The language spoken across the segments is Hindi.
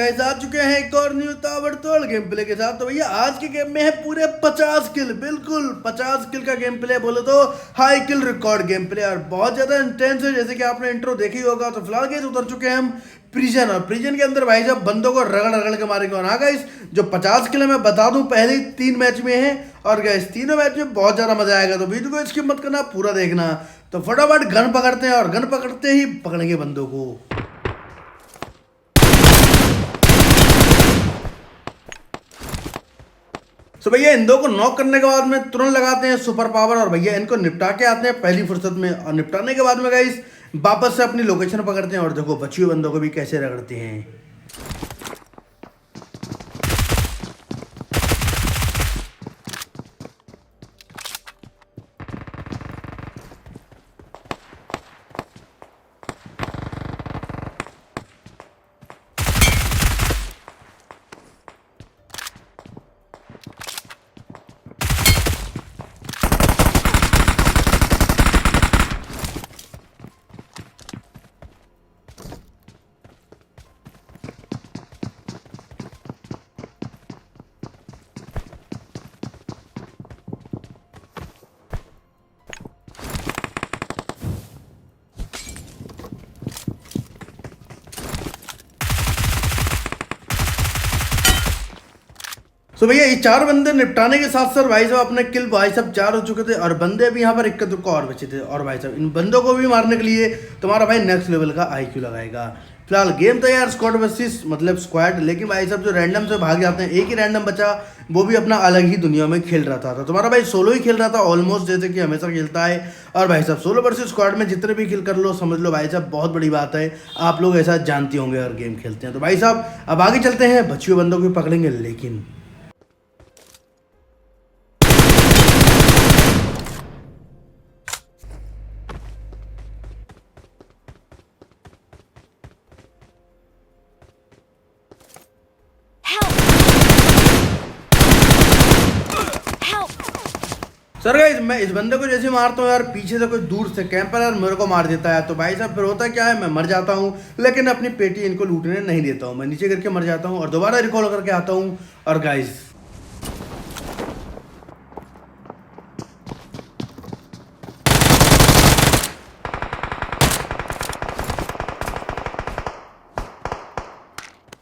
गाइस आ चुके हैं एक और न्यू ताबड़तोड़ गेम प्ले के साथ। तो भैया आज के गेम में है पूरे 50 किल, बिल्कुल 50 किल का गेम प्ले, बोले तो हाई किल रिकॉर्ड गेम प्ले और बहुत ज्यादा इंटेंस है। जैसे कि आपने इंट्रो देखी होगा। तो फिलहाल गाइस उतर चुके हैं हम प्रिजन, और प्रिजन के अंदर भाई साहब बंदों को रगड़ रगड़ के मारेंगे। और हाँ गाइस, जो 50 किल मैं बता दूं पहले ही 3 मैच में है, और गाइस तीनों मैच में बहुत ज्यादा मजा आएगा। तो वीडियो को इसकी मत करना, पूरा देखना। तो फटाफट गन पकड़ते हैं, और गन पकड़ते ही पकड़ेंगे बंदों को। तो भैया इन दो को नॉक करने के बाद में तुरंत लगाते हैं सुपर पावर, और भैया इनको निपटा के आते हैं पहली फुर्सत में। और निपटाने के बाद में गाइस वापस से अपनी लोकेशन पकड़ते हैं, और देखो बची हुए बंदों को भी कैसे रगड़ते हैं। तो भैया ये 4 बंदे निपटाने के साथ साथ भाई साहब अपने किल भाई साहब 4 हो चुके थे, और बंदे भी यहाँ पर 21 को और बचे थे। और भाई साहब इन बंदों को भी मारने के लिए तुम्हारा भाई नेक्स्ट लेवल का आईक्यू लगाएगा। फिलहाल गेम तो यार स्क्वाड वर्सेस मतलब स्क्वाड, लेकिन भाई साहब जो रैंडम से भाग जाते हैं, एक ही रैंडम बचा, वो भी अपना अलग ही दुनिया में खेल रहा था। तो तुम्हारा भाई सोलो ही खेल रहा था ऑलमोस्ट, जैसे कि हमेशा खेलता है। और भाई साहब सोलो वर्सेस स्क्वाड में जितने भी किल कर लो, समझ लो भाई साहब बहुत बड़ी बात है। आप लोग ऐसा जानते होंगे और गेम खेलते हैं। तो भाई साहब अब आगे चलते हैं, बचे हुए बंदों को पकड़ेंगे। लेकिन सर गाइस मैं इस बंदे को जैसे मारता हूँ यार, पीछे से कोई दूर से कैंपर यार मेरे को मार देता है। तो भाई साहब फिर होता क्या है, मैं मर जाता हूँ, लेकिन अपनी पेटी इनको लूटने नहीं देता हूँ। मैं नीचे करके मर जाता हूँ और दोबारा रिकॉल करके आता हूँ। और गाइस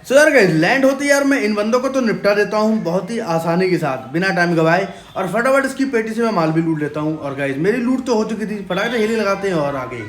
सो यार गाइस लैंड होते यार मैं इन बंदों को तो निपटा देता हूँ बहुत ही आसानी के साथ, बिना टाइम गवाए। और फटाफट इसकी पेटी से मैं माल भी लूट लेता हूँ। और गाइस मेरी लूट तो हो चुकी थी, फटाफट हेली लगाते हैं और आगे।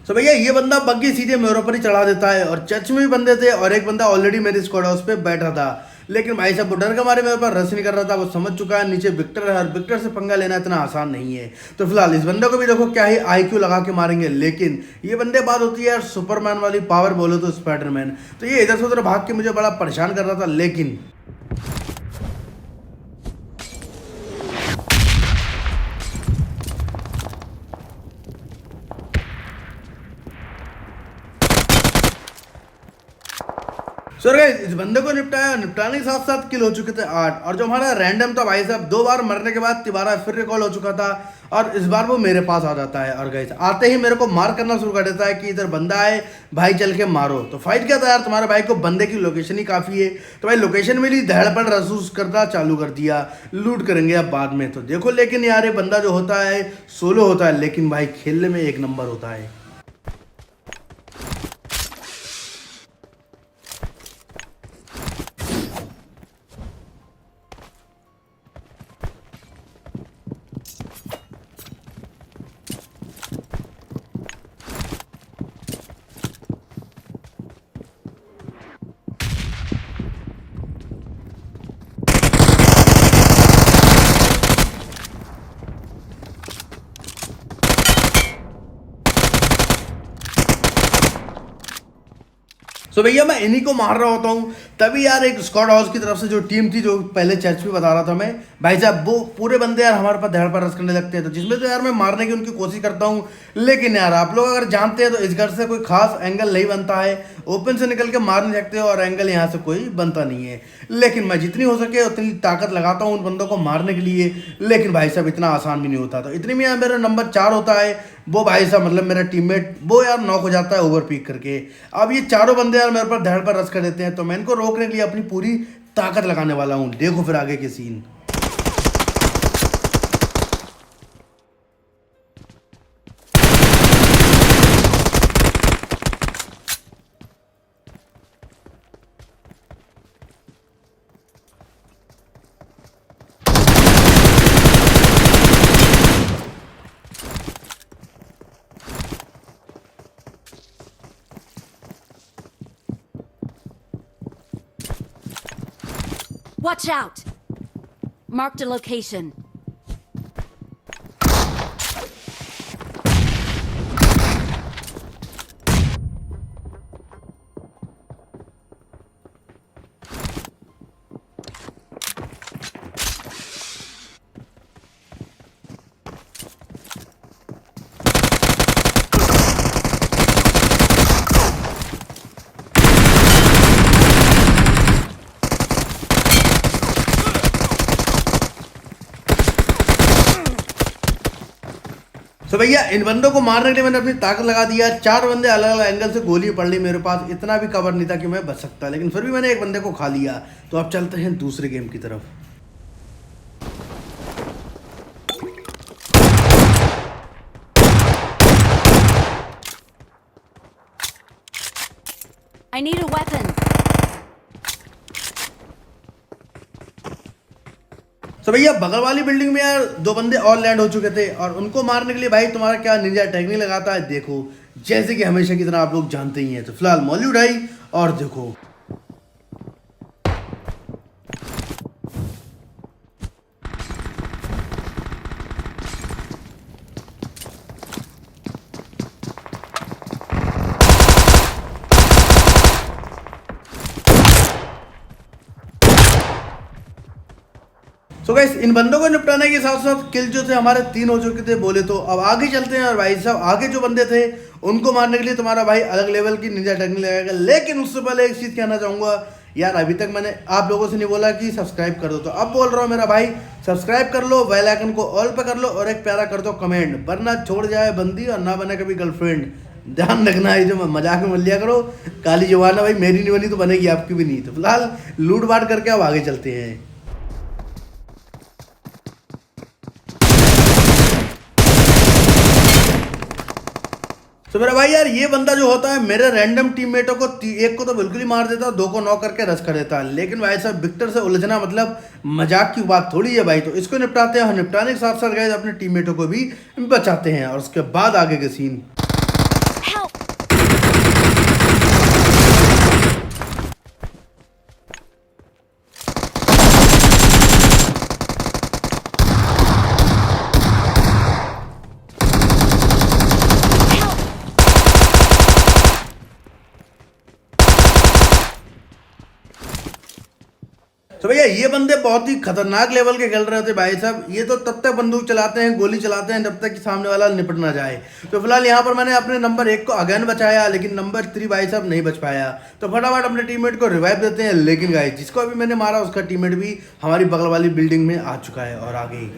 तो भैया ये बंदा बग्गी सीधे मेरे ऊपर ही चढ़ा देता है, और चर्च में भी बंदे थे, और एक बंदा ऑलरेडी मेरे स्क्वाड हाउस पे बैठा था। लेकिन भाई साहब वो डर के मारे मेरे ऊपर रश नहीं कर रहा था, वो समझ चुका है नीचे विक्टर है, और विक्टर से पंगा लेना इतना आसान नहीं है। तो फिलहाल इस बंदे को भी देखो क्या ही आईक्यू लगा के मारेंगे। लेकिन ये बंदे बात होती है यार सुपरमैन वाली पावर, बोलो तो स्पाइडरमैन। तो ये इधर से उधर भाग के मुझे बड़ा परेशान कर रहा था। लेकिन सर गाइस इस बंदे को निपटाया, निपटाने के साथ साथ किल हो चुके थे 8। और जो हमारा रैंडम था भाई साहब 2 बार मरने के बाद तिबारा फिर रिकॉल हो चुका था, और इस बार वो मेरे पास आ जाता है। और गाइस आते ही मेरे को मार करना शुरू कर देता है कि इधर बंदा है भाई चल के मारो। तो फाइट क्या था यार, तुम्हारे भाई को बंदे की लोकेशन ही काफ़ी है। तो भाई लोकेशन मिली, दहड़पड़ महसूस करना चालू कर दिया, लूट करेंगे अब बाद में। तो देखो लेकिन यार ये बंदा जो होता है सोलो होता है, लेकिन भाई खेलने में एक नंबर होता है। सो भैया मैं इन्हीं को मार रहा होता हूँ, तभी यार एक स्क्वाड हाउस की तरफ से जो टीम थी, जो पहले चर्च में बता रहा था मैं, भाई साहब वो पूरे बंदे यार हमारे पास धड़ पर रस करने लगते हैं, तो जिसमें तो यार मैं मारने की उनकी कोशिश करता हूँ, लेकिन यार आप लोग अगर जानते हैं तो इस घर से कोई खास एंगल नहीं बनता है, ओपन से निकल के मार नहीं सकते और एंगल यहाँ से कोई बनता नहीं है। लेकिन मैं जितनी हो सके उतनी ताकत लगाता हूँ उन बंदों को मारने के लिए, लेकिन भाई साहब इतना आसान भी नहीं होता। तो इतनी में यार मेरा नंबर 4 होता है, वो भाई साहब मतलब मेरा टीममेट वो यार नॉक हो जाता है ओवर पीक करके। अब ये चारों बंदे यार मेरे पर धड़ पर रस कर देते हैं, तो मैं इनको रोकने के लिए अपनी पूरी ताकत लगाने वाला हूँ। देखो फिर आगे के scene. Watch out! Marked a location. तो भैया इन बंदों को मारने के लिए मैंने अपनी ताकत लगा दिया। 4 बंदे अलग अलग एंगल से गोली पड़ ली मेरे पास, इतना भी कवर नहीं था कि मैं बच सकता, लेकिन फिर भी मैंने एक बंदे को खा लिया। तो अब चलते हैं दूसरे गेम की तरफ। I need a weapon. तो भैया बगल वाली बिल्डिंग में यार 2 बंदे और लैंड हो चुके थे, और उनको मारने के लिए भाई तुम्हारा क्या निंजा टेक्निक लगाता है, देखो जैसे कि हमेशा की तरह आप लोग जानते ही हैं। तो फिलहाल मौली उठाई और देखो। तो गाइस इन बंदों को निपटाने के साथ साथ किल जो थे हमारे 3 हो चुके थे बोले तो। अब आगे चलते हैं और भाई साहब आगे जो बंदे थे उनको मारने के लिए तुम्हारा भाई अलग लेवल की निंजा टेक्निक लगाएगा। लेकिन उससे पहले एक चीज़ कहना चाहूँगा यार, अभी तक मैंने आप लोगों से नहीं बोला कि सब्सक्राइब कर दो, तो अब बोल रहा हूँ मेरा भाई, सब्सक्राइब कर लो, बेल आइकन को ऑल पे कर लो और एक प्यारा कर दो कमेंट, वरना छोड़ जाए बंदी और ना बने कभी गर्लफ्रेंड। ध्यान रखना है, जो मजाक में मत लिया करो, काली जवान है भाई, मेरी नहीं बनी तो बनेगी आपकी भी नहीं। तो फिलहाल लूट बांट करके अब आगे चलते हैं। तो मेरा भाई यार ये बंदा जो होता है मेरे रैंडम टीममेटों को एक को तो बिल्कुल ही मार देता है, 2 को नॉक करके रस कर देता है। लेकिन भाई साहब विक्टर से उलझना मतलब मजाक की बात थोड़ी है भाई। तो इसको निपटाते हैं और निपटाने के साथ साथ गाइस अपने टीममेटों को भी बचाते हैं, और उसके बाद आगे के सीन। तो भैया ये बंदे बहुत ही खतरनाक लेवल के खेल रहे थे भाई साहब। ये तो तब तक बंदूक चलाते हैं, गोली चलाते हैं, जब तक कि सामने वाला निपट ना जाए। तो फिलहाल यहाँ पर मैंने अपने नंबर 1 को अगेन बचाया, लेकिन नंबर 3 भाई साहब नहीं बच पाया। तो फटाफट अपने टीममेट को रिवाइव देते हैं। लेकिन गाइस जिसको अभी मैंने मारा उसका टीममेट भी हमारी बगल वाली बिल्डिंग में आ चुका है और आगे।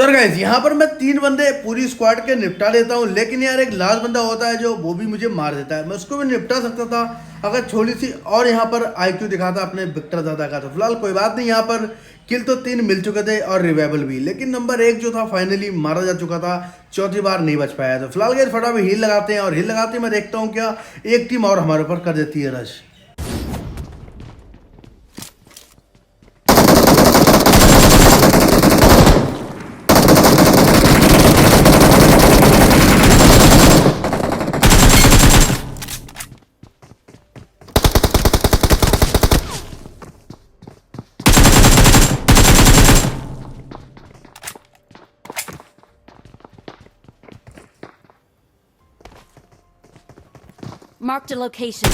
सर गाइस यहाँ पर मैं 3 बंदे पूरी स्क्वाड के निपटा देता हूँ, लेकिन यार एक लास्ट बंदा होता है जो वो भी मुझे मार देता है। मैं उसको भी निपटा सकता था अगर थोड़ी सी और यहाँ पर आईक्यू दिखाता अपने विक्टर दादा का। तो फिलहाल कोई बात नहीं, यहाँ पर किल तो 3 मिल चुके थे और रिवाइवल भी, लेकिन नंबर 1 जो था फाइनली मारा जा चुका था, चौथी बार नहीं बच पाया। तो फिलहाल गाइस फटाफट हील लगाते हैं, और हील लगाते मैं देखता हूँ क्या एक टीम और हमारे ऊपर कर देती है rush. Marked a location.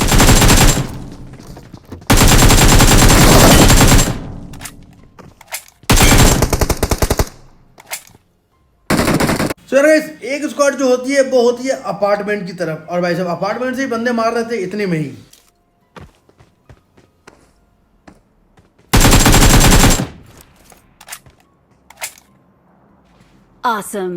Sir एक स्क्वाड जो होती है वो होती है अपार्टमेंट की तरफ, और भाई साहब अपार्टमेंट से ही बंदे मार रहे थे इतने में ही। Awesome.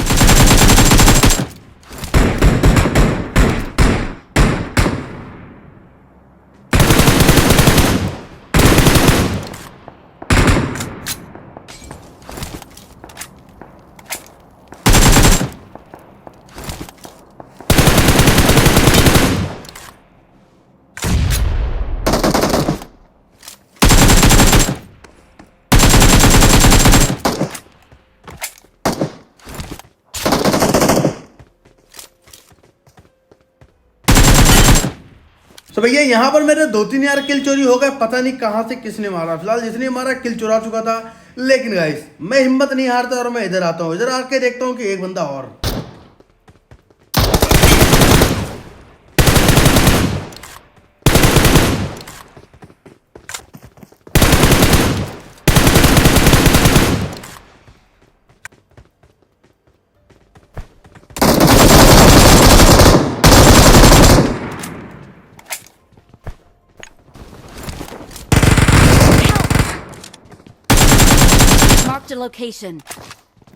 तो भैया यहाँ पर मेरे 2-3 यार किल चोरी हो गए, पता नहीं कहाँ से किसने मारा। फिलहाल जिसने मारा किल चुरा चुका था, लेकिन गाइस मैं हिम्मत नहीं हारता और मैं इधर आता हूँ। इधर आके देखता हूँ कि एक बंदा और। Marked a location.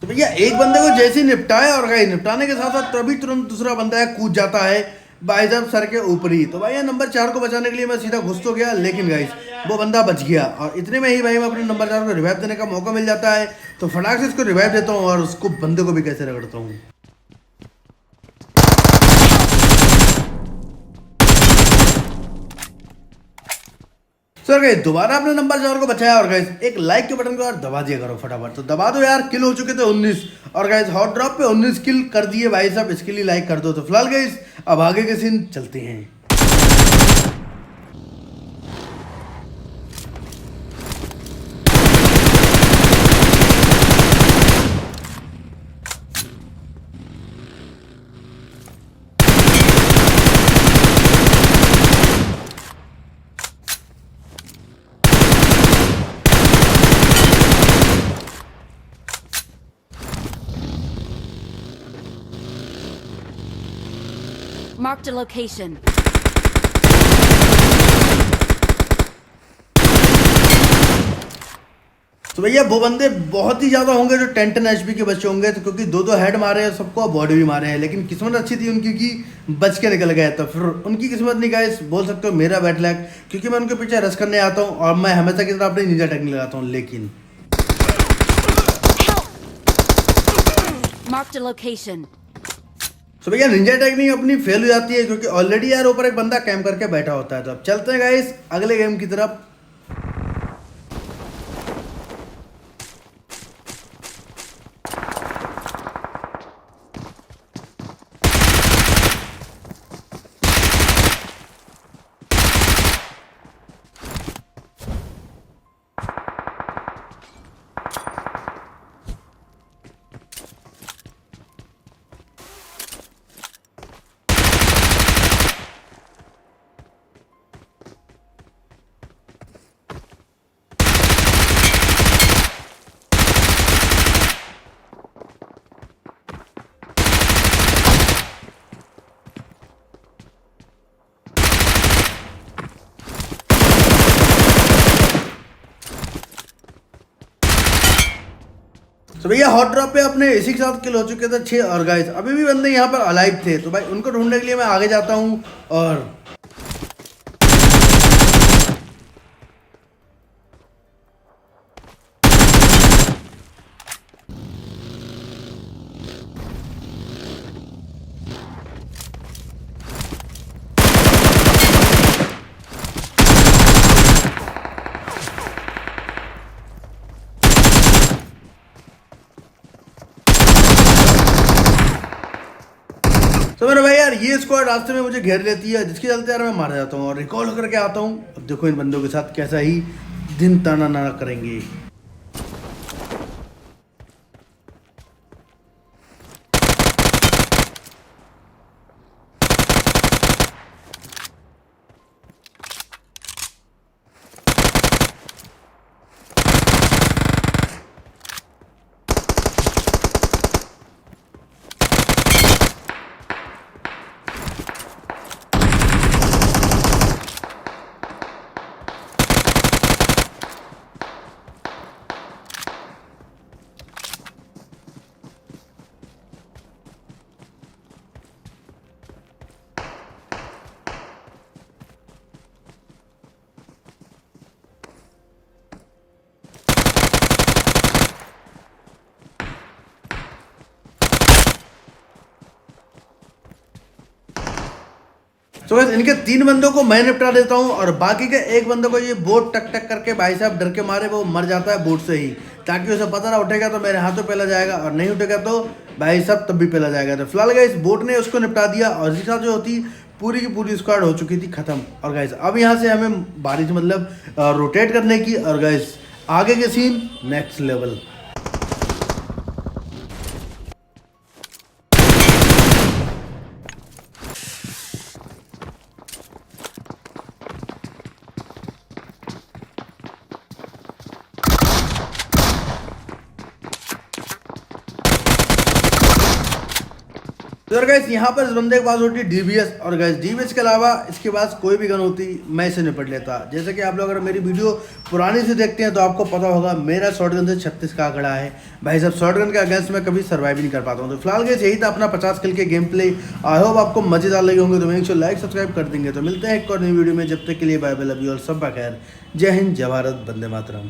तो भैया एक बंदे को जैसे ही निपटाया, और गाइस निपटाने के साथ साथ तभी तुरंत दूसरा बंदा है कूद जाता है भाई साहब सर के ऊपर ही। तो भाई नंबर 4 को बचाने के लिए मैं सीधा घुस तो गया, लेकिन गाइस वो बंदा बच गया, और इतने में ही भाई मैं अपने नंबर 4 को रिवाइव देने का मौका मिल जाता है। तो फटाक से इसको रिवाइव देता हूँ और उसको बंदे को भी कैसे रगड़ता हूँ। सर गाइस दोबारा अपने नंबर 4 को बचाया, और गाइस एक लाइक के बटन को यार दबा दिया करो फटाफट। तो दबा दो यार, किल हो चुके थे 19, और गाइस हॉट ड्रॉप पे 19 किल कर दिए भाई साहब, इसके लिए लाइक कर दो। तो फिलहाल गाइस अब आगे के सीन चलते हैं। Marked a location. तो भैया वो बंदे बहुत ही ज्यादा होंगे जो 10-10 HP के बच्चे होंगे, तो क्योंकि 2-2 हेड मारे हैं सबको, बॉडी भी मारे हैं, लेकिन किस्मत अच्छी थी उनकी कि बच के निकल गए। तो फिर उनकी किस्मत नहीं गाइस, बोल सकते हो मेरा बैड लक, क्योंकि मैं उनके पीछे रश करने आता हूँ और मैं हमेशा की तरह अपनी निंजा टेक्निक लगाता हूँ। लेकिन Marked a location. तो भैया निंजा टेक्निक अपनी फेल हो जाती है, क्योंकि ऑलरेडी यार ऊपर एक बंदा कैंप करके बैठा होता है। तो अब चलते हैं गाइस अगले गेम की तरफ। तो भैया हॉट ड्रॉप पे अपने इसी के साथ किल हो चुके थे 6 और गाइस अभी भी बंदे यहाँ पर अलाइव थे, तो भाई उनको ढूंढने के लिए मैं आगे जाता हूँ। और तो मेरे भाई यार ये स्क्वाड रास्ते में मुझे घेर लेती है, जिसके चलते यार मैं मार जाता हूँ और रिकॉल करके आता हूँ। अब देखो इन बंदों के साथ कैसा ही दिन ताना ना करेंगे। तो बस इनके 3 बंदों को मैं निपटा देता हूँ और बाकी के एक बंदे को ये बोट टक टक करके भाई साहब डर के मारे वो मर जाता है बोट से ही, ताकि उसे पता ना उठेगा तो मेरे हाथों पहला जाएगा और नहीं उठेगा तो भाई साहब तब भी पहला जाएगा। तो फिलहाल गाइस बोट ने उसको निपटा दिया और इसके साथ जो होती पूरी की पूरी स्क्वाड हो चुकी थी खत्म। और गाइस अब यहाँ से हमें बारिश मतलब रोटेट करने की, और गाइस आगे के सीन नेक्स्ट लेवल। तो गाइस यहाँ पर इस बंदे के पास होती है डीबीएस, और गाइस डीबीएस के अलावा इसके पास कोई भी गन होती मैं इसे निपट लेता। जैसे कि आप लोग अगर मेरी वीडियो पुरानी से देखते हैं तो आपको पता होगा मेरा शॉटगन से 36 का आंकड़ा है। भाई साहब शॉटगन के अगेंस्ट मैं कभी सर्वाइव नहीं कर पाता हूँ। तो फिलहाल गाइस यही था अपना 50 किल के गेम प्ले। आई होप आपको मजेदार लगे होंगे, तो मेक श्योर लाइक सब्सक्राइब कर देंगे। तो मिलते हैं एक और नई वीडियो में, जब तक के लिए bye bye, love you all, सब खैर, जय हिंद, जय भारत, वंदे मातरम।